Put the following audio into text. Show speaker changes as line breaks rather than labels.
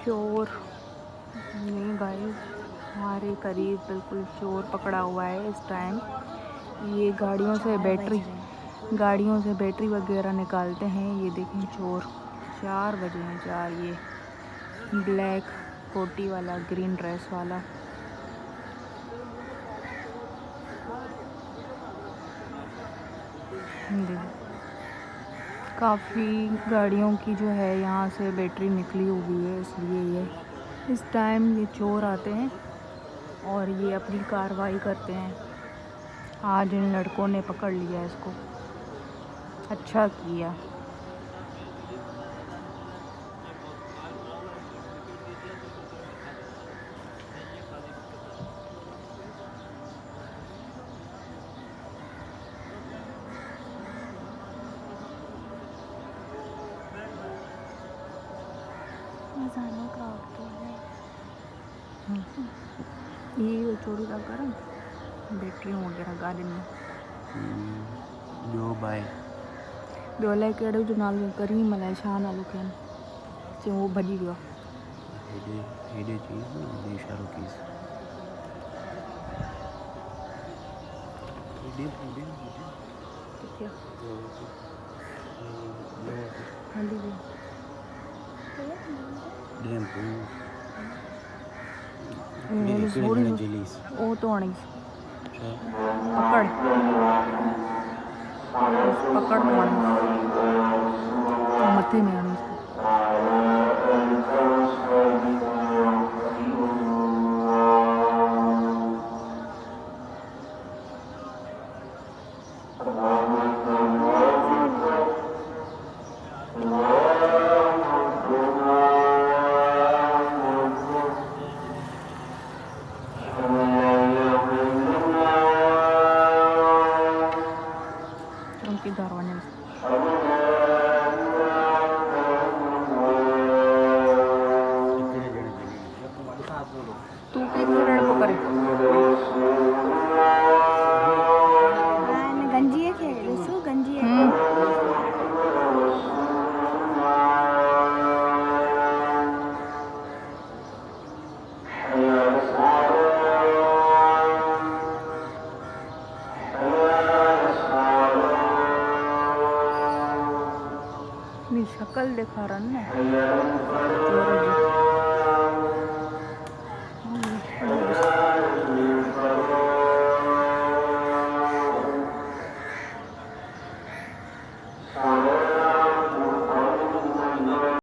चोर नहीं गाइस, हमारे करीब बिल्कुल चोर पकड़ा हुआ है इस टाइम। ये गाड़ियों से बैटरी वगैरह निकालते हैं। ये देखें चोर, 4 बजे हैं 4। ये ब्लैक कोटी वाला, ग्रीन ड्रेस वाला। काफ़ी गाड़ियों की जो है यहाँ से बैटरी निकली हुई है, इसलिए ये इस टाइम ये चोर आते हैं और ये अपनी कार्रवाई करते हैं। आज इन लड़कों ने पकड़ लिया इसको, अच्छा किया। ये चोरी का कारण बैटरियों वगैरह गाड़ी में ॿियो अलाए कहिड़ो जो नालो करीम अलाए छा नालो कयनि, चयो उहो भॼी वियो।
हेॾे चई न, हेॾे इशारो कईसि।
किथे हली वियो? वो तो हणीस पकड़ पकड़ तो हणीस मथे में हणीस। उनकी दरवाजे तू के खरड़ पकड़े
गंजी है के रसू गंजी है।
शक्ल दिखा रहा है ना चोर जी।